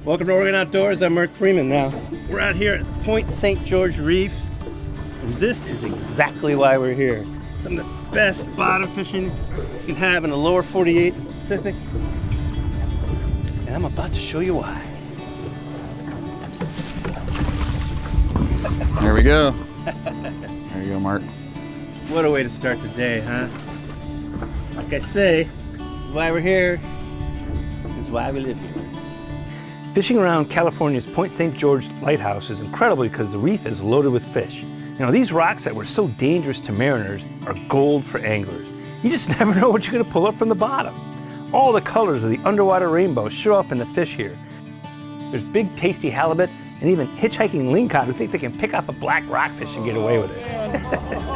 Welcome to Oregon Outdoors. I'm Mark Freeman. Now, we're out here at Point St. George Reef, and this is exactly why we're here. Some of the best bottom fishing you can have in the lower 48 Pacific, and I'm about to show you why. There we go. There you go, Mark. What a way to start the day, huh? Like I say, this is why we're here. This is why we live here. Fishing around California's Point St. George lighthouse is incredible because the reef is loaded with fish. You know, these rocks that were so dangerous to mariners are gold for anglers. You just never know what you're going to pull up from the bottom. All the colors of the underwater rainbow show up in the fish here. There's big, tasty halibut and even hitchhiking lingcod who think they can pick off a black rockfish and get away with it.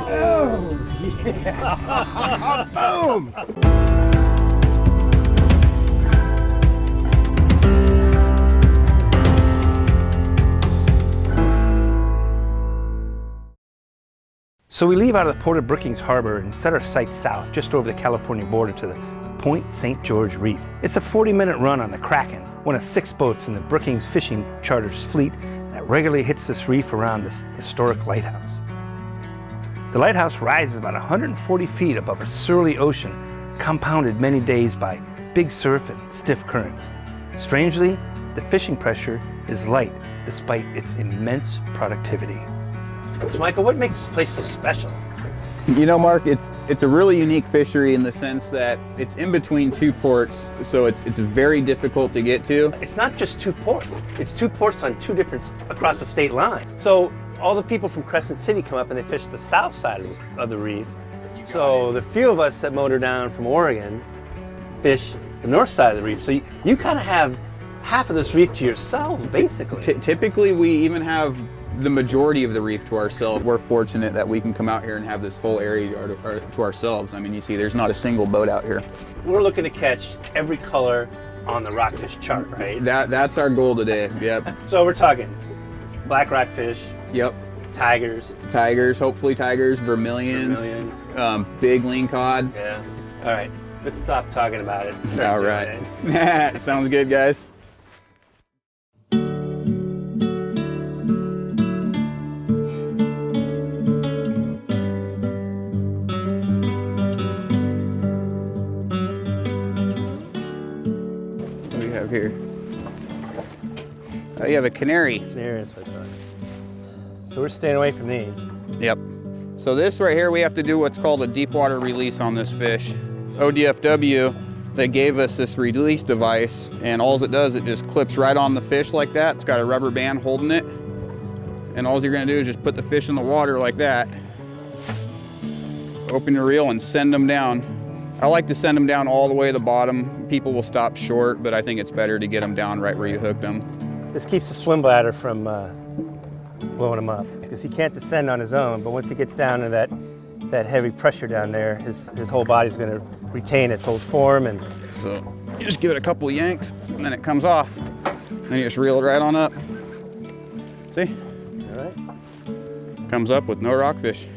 Oh, yeah. Boom! So we leave out of the Port of Brookings harbor and set our sights south, just over the California border to the Point St. George Reef. It's a 40-minute run on the Kraken, one of 6 boats in the Brookings Fishing Charters fleet that regularly hits this reef around this historic lighthouse. The lighthouse rises about 140 feet above a surly ocean, compounded many days by big surf and stiff currents. Strangely, the fishing pressure is light despite its immense productivity. So Michael, what makes this place so special? You know, Mark, it's a really unique fishery in the sense that it's in between 2 ports, so it's very difficult to get to. It's not just 2 ports. It's 2 ports on 2 different, across the state line. So all the people from Crescent City come up and they fish the south side of the reef. So the few of us that motor down from Oregon fish the north side of the reef. So you kind of have half of this reef to yourselves, basically. Typically, we even have the majority of the reef to ourselves. We're fortunate that we can come out here and have this whole area to ourselves. I mean, you see, there's not a single boat out here. We're looking to catch every color on the rockfish chart, right? That's our goal today, yep. So we're talking black rockfish. Yep. Tigers, hopefully tigers, vermilions, big lingcod. Yeah. All right, let's stop talking about it. All right. Sounds good, guys. What do we have here? Oh, you have a canary. Canary, that's what I thought. So we're staying away from these. Yep. So this right here, we have to do what's called a deep water release on this fish. ODFW, they gave us this release device, and all it does, it just clips right on the fish like that. It's got a rubber band holding it. And all you're gonna do is just put the fish in the water like that. Open your reel and send them down. I like to send them down all the way to the bottom. People will stop short, but I think it's better to get them down right where you hooked them. This keeps the swim bladder from blowing him up, because he can't descend on his own, but once he gets down to that heavy pressure down there, his whole body's going to retain its old form. And so you just give it a couple of yanks and then it comes off. Then you just reel it right on up. See? All right. Comes up with no rockfish.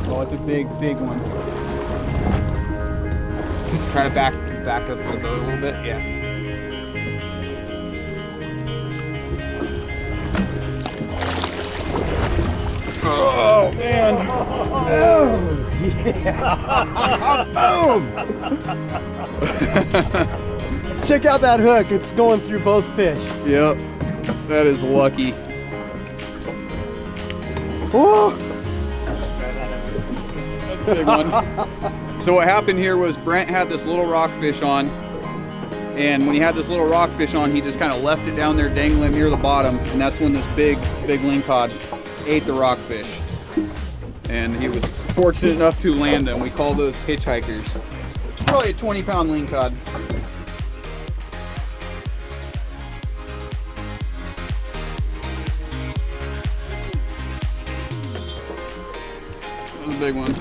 Oh, it's a big one. Try to back up the boat a little bit. Yeah. Oh man! Oh yeah! Boom! Check out that hook. It's going through both fish. Yep. That is lucky. Woo! Big one. So what happened here was Brent had this little rockfish on, and when he had this little rockfish on, he just kind of left it down there dangling near the bottom, and that's when this big lingcod ate the rockfish. And he was fortunate enough to land them. We call those hitchhikers. Probably a 20-pound lingcod. That was a big one.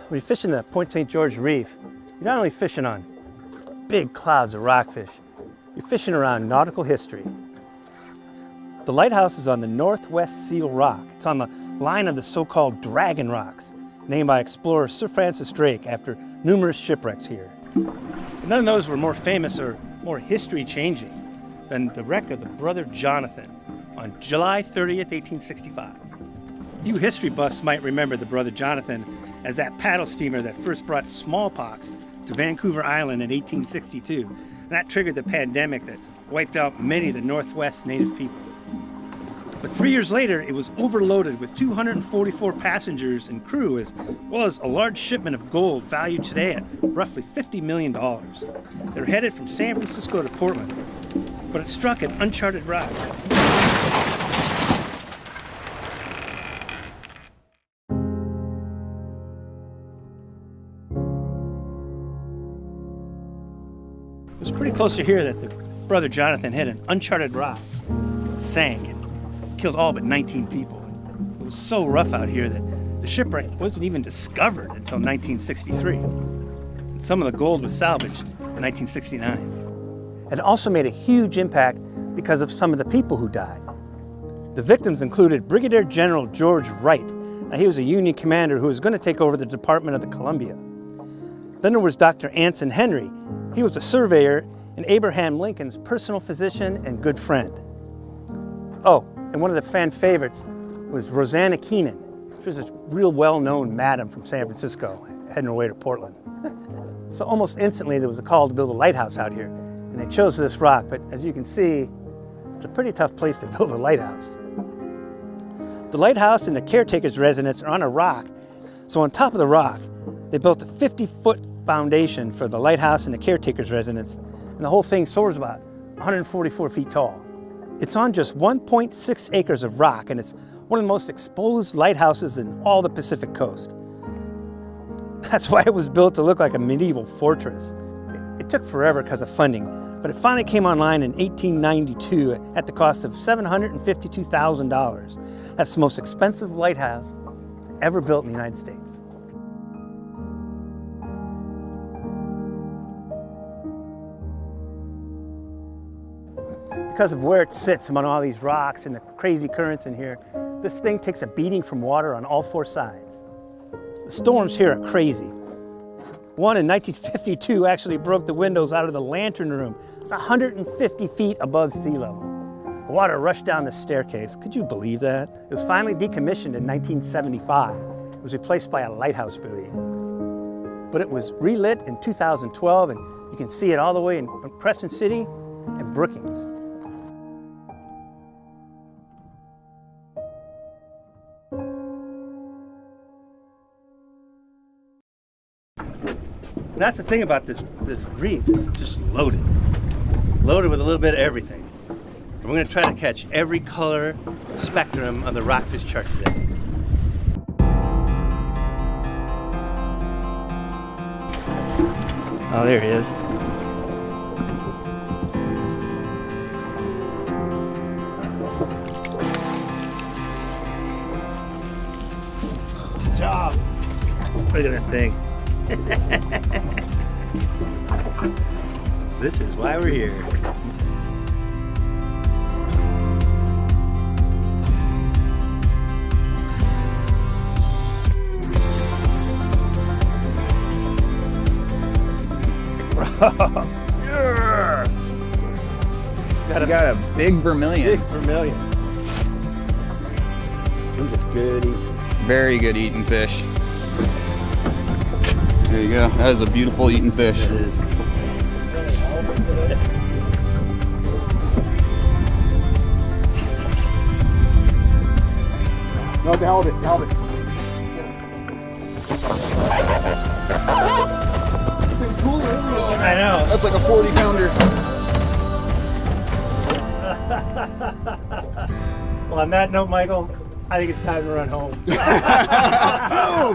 When you fish in the Point St. George Reef, you're not only fishing on big clouds of rockfish, You're fishing around nautical history. The lighthouse is on the Northwest Seal Rock. It's on the line of the so-called Dragon Rocks, named by explorer Sir Francis Drake after numerous shipwrecks here. But none of those were more famous or more history-changing than the wreck of the Brother Jonathan on July 30th, 1865. You history buffs might remember the Brother Jonathan as that paddle steamer that first brought smallpox to Vancouver Island in 1862. And that triggered the pandemic that wiped out many of the Northwest native people. But 3 years later, it was overloaded with 244 passengers and crew, as well as a large shipment of gold valued today at roughly $50 million. They were headed from San Francisco to Portland, but it struck an uncharted route. It was pretty close to here that the Brother Jonathan hit an uncharted rock, sank, and killed all but 19 people. It was so rough out here that the shipwreck wasn't even discovered until 1963. And some of the gold was salvaged in 1969. It also made a huge impact because of some of the people who died. The victims included Brigadier General George Wright. Now, he was a Union commander who was going to take over the Department of the Columbia. Then there was Dr. Anson Henry. He was a surveyor and Abraham Lincoln's personal physician and good friend. Oh, and one of the fan favorites was Rosanna Keenan. She was this real well-known madam from San Francisco, heading her way to Portland. So almost instantly there was a call to build a lighthouse out here, and they chose this rock, but as you can see, it's a pretty tough place to build a lighthouse. The lighthouse and the caretaker's residence are on a rock, so on top of the rock, they built a 50-foot foundation for the lighthouse and the caretaker's residence, and the whole thing soars about 144 feet tall. It's on just 1.6 acres of rock, and it's one of the most exposed lighthouses in all the Pacific coast. That's why it was built to look like a medieval fortress. It took forever because of funding, but it finally came online in 1892 at the cost of $752,000. That's the most expensive lighthouse ever built in the United States. Because of where it sits among all these rocks and the crazy currents in here, this thing takes a beating from water on all four sides. The storms here are crazy. One in 1952 actually broke the windows out of the lantern room. It's 150 feet above sea level. The water rushed down the staircase. Could you believe that? It was finally decommissioned in 1975. It was replaced by a lighthouse buoy. But it was relit in 2012, and you can see it all the way from Crescent City and Brookings. And that's the thing about this reef, is it's just loaded. Loaded with a little bit of everything. And we're going to try to catch every color spectrum of the rockfish chart today. Oh, there he is. Good job. Look at that thing. This is why we're here. Got a big vermilion. Big vermilion. These are good eating. Very good eating fish. There you go. That is a beautiful eating fish. It is. No, it's a halibut. Halibut. I know. That's like a 40-pounder. Well, on that note, Michael, I think it's time to run home.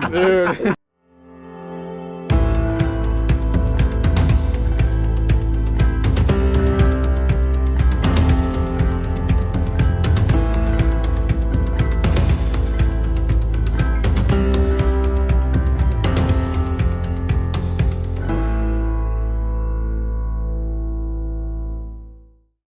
Boom! Dude.